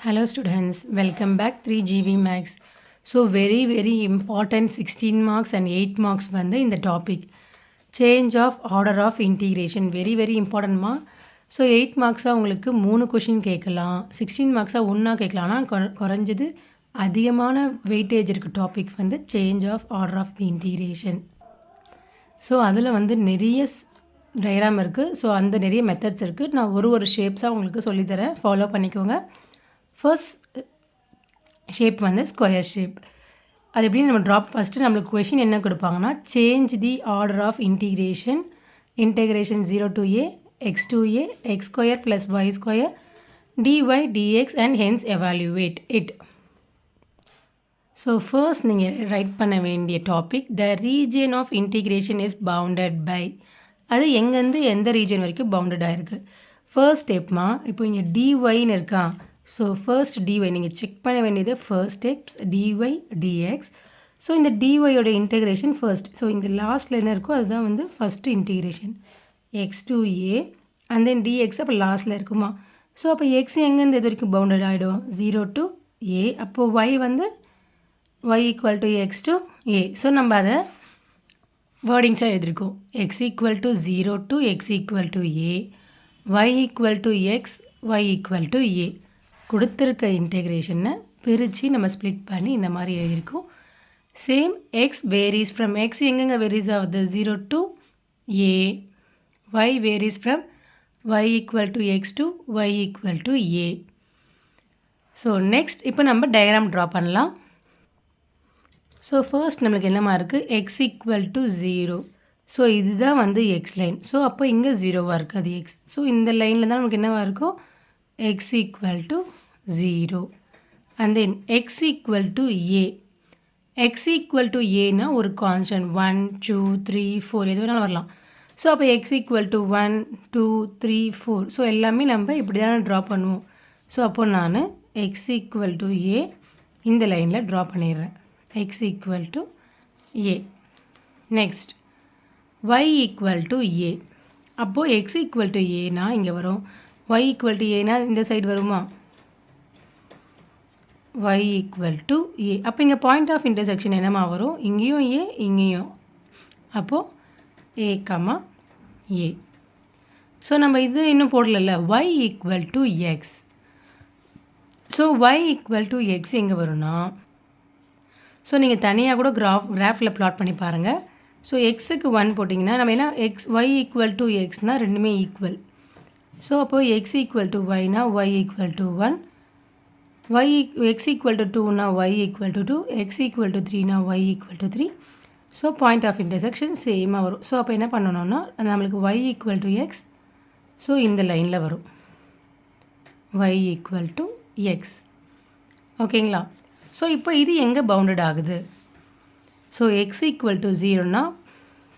Hello students, welcome back 3GV Max. So very important 16 marks and 8 marks வந்து இந்த topic change of order of integration very important மா. So 8 marksா உங்களுக்கு 3 question கேட்கலாம், 16 marksா ஒன்றா கேட்கலாம். ஆனால் குறைஞ்சது அதிகமான வெயிட்டேஜ் இருக்க டாபிக் வந்து change of order of the integration. So அதில் வந்து நிறைய டயக்ராம் இருக்குது. ஸோ அந்த நிறைய மெத்தட்ஸ் இருக்குது. நான் ஒரு ஷேப்ஸாக உங்களுக்கு சொல்லித்தரேன், ஃபாலோ பண்ணிக்கோங்க. ஃபர்ஸ்ட் ஷேப் வந்து ஸ்கொயர் ஷேப். அது எப்படின்னு நம்ம ஃபஸ்ட்டு நம்மளுக்கு கொஷின் என்ன கொடுப்பாங்கன்னா, change the order of integration 0 to a x to a x square plus y square dy dx and hence evaluate it. So first நீங்கள் ரைட் பண்ண வேண்டிய topic, the region of integration is bounded by. அது எங்கேருந்து எந்த region வரைக்கும் பவுண்டடாக இருக்குது. First ஸ்டெப்மா, இப்போ இங்கே dyன்னு இருக்கா. ஸோ ஃபர்ஸ்ட் dy நீங்கள் செக் பண்ண வேண்டியது first steps dy dx. So இந்த dyயோட இன்டெகிரேஷன் ஃபர்ஸ்ட். ஸோ இந்த லாஸ்ட்டில் என்ன இருக்கோ அதுதான் வந்து first integration x to a and then dx அப்போ லாஸ்ட்டில் இருக்குமா. ஸோ அப்போ x எங்கேருந்து இது வரைக்கும் பவுண்டட் ஆகிடும், 0 to a. அப்போது y வந்து y equal to x to a. So நம்ம அதை வேர்டிங்ஸாக எழுதியிருக்கோம், x equal to 0 to x equal to a, y equal to x, y equal to a. கொடுத்துருக்க இன்டெகிரேஷனை பிரித்து நம்ம ஸ்ப்ளிட் பண்ணி இந்த மாதிரி எழுதியிருக்கோம். Same X varies from X எங்கெங்கே வேரிஸ் ஆகுது, 0 to a, y varies from y equal to x to y equal to a. So next இப்போ நம்ம டயக்ராம் ட்ரா பண்ணலாம். ஸோ ஃபர்ஸ்ட் நம்மளுக்கு என்னமா இருக்குது, எக்ஸ் ஈக்குவல் டு 0. ஸோ இதுதான் வந்து எக்ஸ் லைன். ஸோ அப்போ இங்கே 0வாக இருக்குது, அது எக்ஸ். ஸோ இந்த லைனில் தான் நமக்கு என்னவாக இருக்கும், X equal to 0 and then X equal to A. X equal to ஏனா ஒரு கான்ஸ்டன்ட் 1 2 3 4 எது வேணாலும் வரலாம். ஸோ அப்போ எக்ஸ் ஈக்குவல் டு 1 2 3 4. ஸோ எல்லாமே நம்ம இப்படி தானே ட்ரா பண்ணுவோம். ஸோ அப்போது நான் எக்ஸ் ஈக்குவல் டு ஏ இந்த லைனில் ட்ரா பண்ணிடுறேன், x equal to a. next y equal to a. அப்போது x equal to a னா இங்கே வரும், y equal to a னா இந்த சைடு வருமா, y equal to a. அப்போ இங்கே பாயிண்ட் ஆஃப் இன்டர்செக்ஷன் என்னமா வரும், இங்கேயும் a இங்கேயும், அப்போது a கமா a. ஸோ நம்ம இது இன்னும் போடல, y equal to x. So y equal to x எங்கே வரும்னா, ஸோ நீங்கள் தனியாக கூட கிராஃபில் ப்ளாட் பண்ணி பாருங்கள். ஸோ எக்ஸுக்கு 1 போட்டிங்கன்னா நம்ம என்ன y ஈக்குவல் டு எக்ஸ்னால் ரெண்டுமே ஈக்குவல். ஸோ அப்போது x ஈக்குவல் டு ஒய்னா y equal to 1, x equal to 2னா y equal to 2, x equal to 3னா y equal to 3. So point of intersection சேமாக வரும். ஸோ அப்போ என்ன பண்ணணும்னா நம்மளுக்கு y equal to x, so இந்த லைனில் வரும் y ஈக்குவல் டு எக்ஸ். ஓகேங்களா. ஸோ இப்போ இது எங்கே பவுண்டட் ஆகுது, ஸோ எக்ஸ் ஈக்குவல் டு 0னா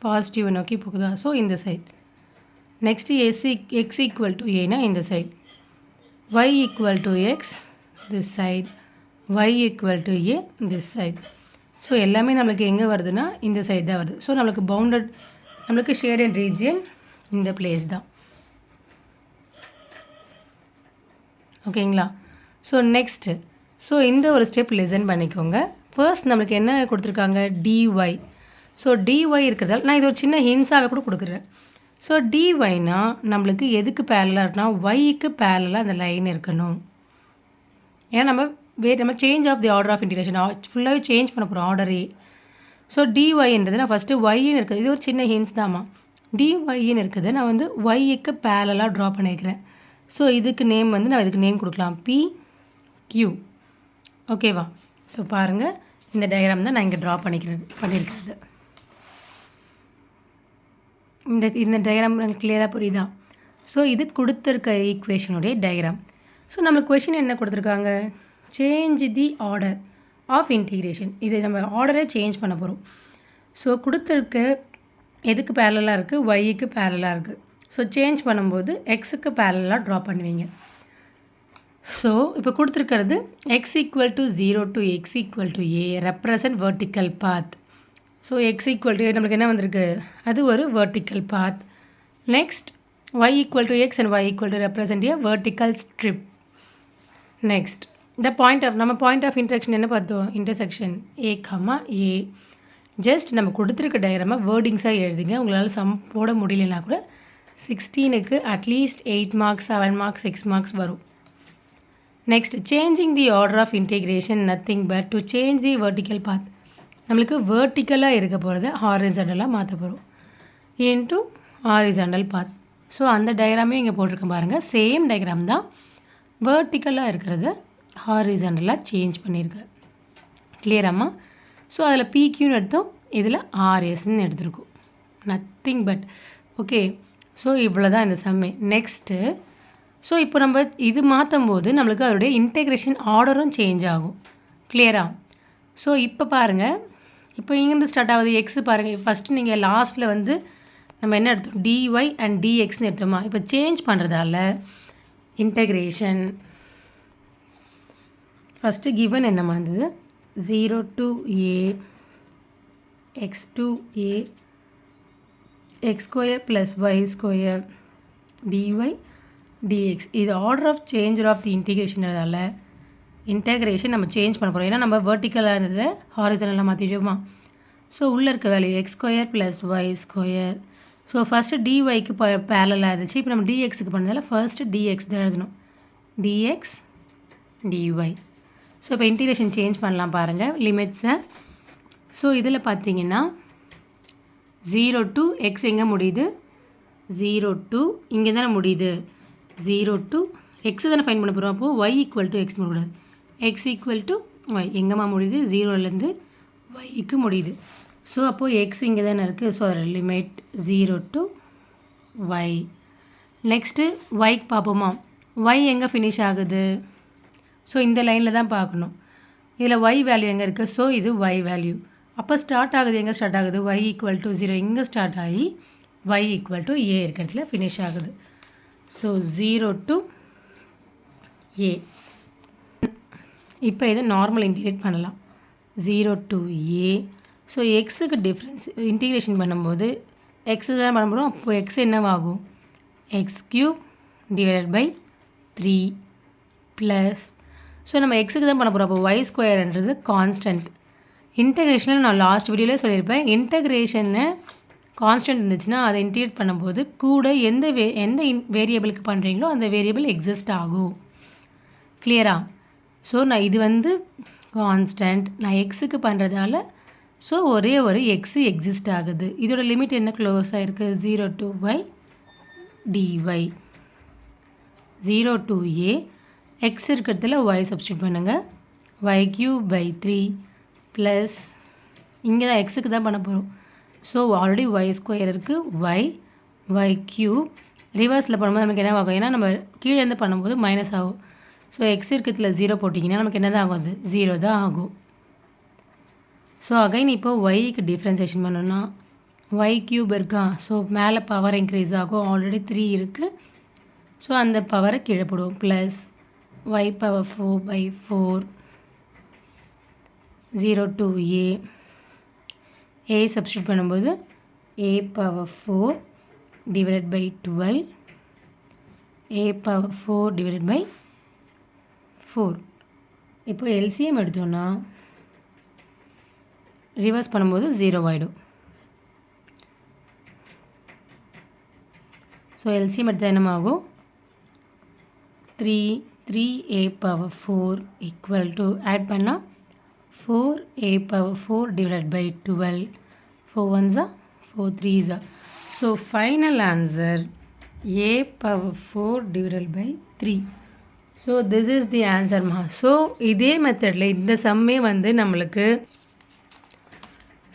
பாசிட்டிவ் நோக்கி போகுதா, ஸோ இந்த side. Next x equal to ஏனா இந்த side, y equal to x this side, y equal to a this side. So எல்லாமே நம்மளுக்கு எங்கே வருதுன்னா இந்த சைட் தான் வருது. ஸோ நம்மளுக்கு பவுண்டட், நம்மளுக்கு ஷேடட் ரீஜியன் இந்த பிளேஸ் தான். ஓகேங்களா. ஸோ நெக்ஸ்ட்டு, ஸோ இந்த ஒரு ஸ்டெப் லிசன் பண்ணிக்கோங்க. ஃபர்ஸ்ட் நம்மளுக்கு என்ன கொடுத்துருக்காங்க, dy. ஸோ dy இருக்கிறதால நான் இது ஒரு சின்ன ஹின்ஸாகவே கூட கொடுக்குறேன். ஸோ dyனா நம்மளுக்கு எதுக்கு பேரலாக இருக்குன்னா yக்கு பேரலாக அந்த லைன் இருக்கணும். ஏன்னா நம்ம change of the order of integration ஃபுல்லாகவே சேஞ்ச் பண்ண போகிறோம் ஆர்டரே. ஸோ dyன்றது நான் ஃபஸ்ட்டு yன்னு இருக்குது, இது ஒரு சின்ன ஹின்ஸ் தாம்மா. dyன்னு இருக்குது, நான் வந்து yக்கு பேரலாக ட்ரா பண்ணிக்கிறேன். ஸோ இதுக்கு நேம் வந்து நான் இதுக்கு நேம் கொடுக்கலாம் PQ. ஓகேவா. ஸோ பாருங்கள், இந்த டயக்ராம் தான் நான் இங்கே ட்ரா பண்ணியிருக்கிறது. இந்த டயக்ராம் எனக்கு கிளியராக புரியுதா. ஸோ இது கொடுத்துருக்க ஈக்குவேஷனுடைய டயக்ராம். ஸோ நம்மளுக்கு கொஷின் என்ன கொடுத்துருக்காங்க, change the order of integration. இது நம்ம ஆர்டரே சேஞ்ச் பண்ண போகிறோம். ஸோ கொடுத்துருக்க எதுக்கு பேரலாக இருக்குது, ஒய்க்கு பேரலாக இருக்குது. ஸோ சேஞ்ச் பண்ணும்போது எக்ஸுக்கு பேரலாக ட்ரா பண்ணுவீங்க. ஸோ இப்போ கொடுத்துருக்கிறது x equal to 0 to x equal to a represent vertical path. So x equal to நம்மளுக்கு என்ன வந்திருக்கு, அது ஒரு vertical path. Next y equal to x and y equal to represent a vertical strip. Next நம்ம point of intersection என்ன பார்த்தோம்? Intersection a comma a. Just நம்ம கொடுத்துருக்க டயக்ராமை வேர்டிங்ஸாக எழுதுங்க. உங்களால் சம் போட முடியலனா கூட 16க்கு அட்லீஸ்ட் 8 மார்க்ஸ் 7 மார்க்ஸ் 6 மார்க்ஸ் வரும். Next changing the order of integration nothing but to change the vertical path. நம்மளுக்கு வேர்ட்டிக்கலாக இருக்க போகிறத ஹாரிசாண்டலாக மாற்ற போகிறோம் இன்ட்டு ஹாரிசாண்டல் பாத். ஸோ அந்த டயக்ராமே இங்கே போட்டிருக்கேன் பாருங்கள். சேம் டயக்ராம் தான், வேர்ட்டிக்கலாக இருக்கிறத ஹாரிசாண்டலாக சேஞ்ச் பண்ணியிருக்கேன். கிளியராம்மா? ஸோ அதில் பிக்யூன்னு எடுத்தோம், இதில் ஆர்எஸ்ன்னு எடுத்திருக்கோம். Nothing but. ஓகே, ஸோ இவ்வளோ தான் இந்த சம்மே. நெக்ஸ்ட்டு ஸோ இப்போ நம்ம இது மாற்றும் போது நம்மளுக்கு அதோடைய இன்டெகிரேஷன் ஆர்டரும் சேஞ்ச் ஆகும். கிளியரா? ஸோ இப்போ பாருங்கள், இப்போ இங்கேருந்து ஸ்டார்ட் ஆகுது எக்ஸ் பாருங்கள். ஃபஸ்ட்டு நீங்கள் லாஸ்ட்டில் வந்து நம்ம என்ன எடுத்தோம்? டிஒய் அண்ட் டிஎக்ஸ்னு எடுத்தோமா? இப்போ சேஞ்ச் பண்ணுறதால இன்டெகிரேஷன் ஃபஸ்ட்டு கிவன் என்னமா இருந்தது? 0 to a x to a x square plus y square dy dx. இது order of change of the இன்டிகிரேஷனால இன்டெகிரேஷன் நம்ம சேஞ்ச் பண்ண போகிறோம். ஏன்னா நம்ம வெர்டிக்கலாக இருந்ததை ஹாரிசானலாக மாற்றிடுவோமா? ஸோ உள்ளே இருக்க value x square plus y square. So first டிஒய்க்கு பேரலாக இருந்துச்சு. இப்போ நம்ம டிஎக்ஸுக்கு பண்ணதால் ஃபர்ஸ்ட்டு டிஎக்ஸ் தான் எழுதணும். D x d y. ஸோ இப்போ இன்டிகிரேஷன் சேஞ்ச் பண்ணலாம் பாருங்கள் லிமிட்ஸை. ஸோ இதில் பார்த்தீங்கன்னா 0 to எக்ஸ் எங்கே முடியுது? 0 to இங்கே தானே முடியுது. 0 to எக்ஸு தானே ஃபைன் பண்ண போகிறோம். அப்போது ஒய் ஈக்குவல் டு எக்ஸ் முடியாது. எக்ஸ் ஈக்குவல் டு ஒய் எங்கேம்மா முடியுது? 0லேருந்து ஒய்க்கு முடியுது. ஸோ அப்போது எக்ஸ் இங்கே தானே இருக்குது. ஸோ அதில் லிமிட் 0 to ஒய். நெக்ஸ்ட்டு ஒய்க்கு பார்ப்போமா? ஒய் எங்கே ஃபினிஷ் ஆகுது? ஸோ இந்த லைனில் தான் பார்க்கணும். இதில் ஒய் வேல்யூ எங்கே இருக்குது? ஸோ இது ஒய் வேல்யூ. அப்போ ஸ்டார்ட் ஆகுது, எங்கே ஸ்டார்ட் ஆகுது? ஒய் ஈக்குவல் டு 0 இங்கே ஸ்டார்ட் ஆகி ஒய் ஈக்குவல் டு ஏ இருக்கிறதுல ஃபினிஷ் ஆகுது. So 0 to a. இப்போ இதை நார்மல் இன்டிகிரேட் பண்ணலாம். 0 to ஏ. ஸோ எக்ஸுக்கு டிஃப்ரென்ஸ் இன்டிகிரேஷன் பண்ணும்போது எக்ஸு தான் பண்ண போகிறோம். அப்போது எக்ஸ் என்னவாகும்? X cube divided by 3 plus. So நம்ம எக்ஸுக்கு தான் பண்ண போகிறோம். அப்போ ஒய் ஸ்கொயர்ன்றது கான்ஸ்டன்ட். இன்டெகிரேஷனில் நான் லாஸ்ட் வீடியோவிலே சொல்லியிருப்பேன், இன்டெகிரேஷன்னு கான்ஸ்டன்ட் இருந்துச்சுன்னா அதை இன்டிகிரேட் பண்ணும்போது கூட எந்த வேரியபிளுக்கு பண்ணுறீங்களோ அந்த வேரியபிள் எக்ஸிஸ்ட் ஆகும். கிளியரா? ஸோ நான் இது வந்து கான்ஸ்டன்ட், நான் எக்ஸுக்கு பண்ணுறதால ஸோ ஒரே ஒரு எக்ஸு எக்ஸிஸ்ட் ஆகுது. இதோட லிமிட் என்ன க்ளோஸ் ஆகிருக்கு? 0 to y d y. 0 to a. X இருக்கிறதுல ஒய் சப்ஸ்டியூட் பண்ணுங்கள். ஒய் கியூப் பை 3 ப்ளஸ் இங்கே தான் எக்ஸுக்கு தான் பண்ண போகிறோம். ஸோ ஆல்ரெடி ஒய் ஸ்கொயர் இருக்குது. ஒய் கியூப் ரிவர்ஸில் பண்ணும்போது நமக்கு என்ன ஆகும்? ஏன்னா நம்ம கீழே இருந்து பண்ணும்போது மைனஸ் ஆகும். ஸோ எக்ஸ் இருக்கிறதுல 0 போட்டிங்கன்னா நமக்கு என்ன தான் ஆகும்? அது 0 தான் ஆகும். ஸோ அகைன் இப்போ ஒய்க்கு டிஃப்ரென்சேஷன் பண்ணோன்னா ஒய் கியூப் இருக்கா? ஸோ மேலே பவர் இன்க்ரீஸ் ஆகும். ஆல்ரெடி 3 இருக்குது. ஸோ அந்த பவரை கீழே போடுவோம். Plus y power 4 by 4 0 to a substitute பண்ணும்போது a power 4 divided by 12 a power 4 divided by 4. இப்போ LCM எடுத்தோன்னா ரிவர்ஸ் பண்ணும்போது 0 ஆகிடும். ஸோ LCM எடுத்தால் என்னமாகும்? 3a power 4 equal to add பண்ணா 4a power 4 divided by 12. 4 ones are 4 3s are. So final answer a power 4 divided by 3. So this is the answer ma. So இதே மெத்தடில் இந்த சம்மே வந்து நம்மளுக்கு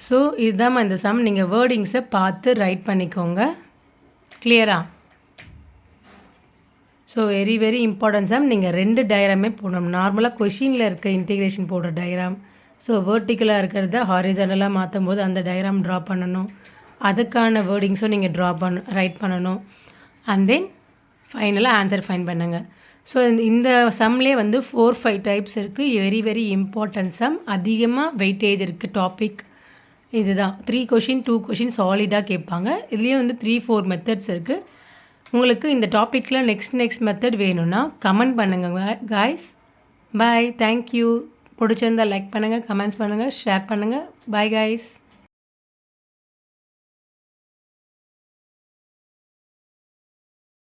ஸோ இதுதான் இந்த சம். நீங்கள் வேர்டிங்ஸை பார்த்து ரைட் பண்ணிக்கோங்க. கிளியரா? So very important sum. நீங்கள் 2 டயக்ராமே போடணும். நார்மலாக கொஷினில் இருக்க இன்டிகிரேஷன் போடுற டயக்ராம், ஸோ வேர்ட்டிக்கலாக இருக்கிறத ஹாரிசாண்டலாக மாற்றும் போது அந்த டயக்ராம் ட்ரா பண்ணணும். அதுக்கான வேர்டிங்ஸும் நீங்கள் ரைட் பண்ணணும். அண்ட் தென் ஃபைனலாக ஆன்சர் ஃபைன் பண்ணுங்கள். ஸோ இந்த சம்லேயே வந்து 4-5 டைப்ஸ் இருக்குது. Very important sum. அதிகமாக வெயிட்டேஜ் இருக்குது டாபிக். இதுதான் 3 கொஷின் 2 கொஷின் சாலிடாக கேட்பாங்க. இதுலேயே வந்து 3-4 மெத்தட்ஸ் இருக்குது. உங்களுக்கு இந்த டாப்பிக்கில் நெக்ஸ்ட் மெத்தட் வேணும்னா கமெண்ட் பண்ணுங்கள் காய்ஸ். பாய். Thank you. பிடிச்சிருந்தா லைக் பண்ணுங்கள், கமெண்ட்ஸ் பண்ணுங்கள், ஷேர் பண்ணுங்கள். Bye guys.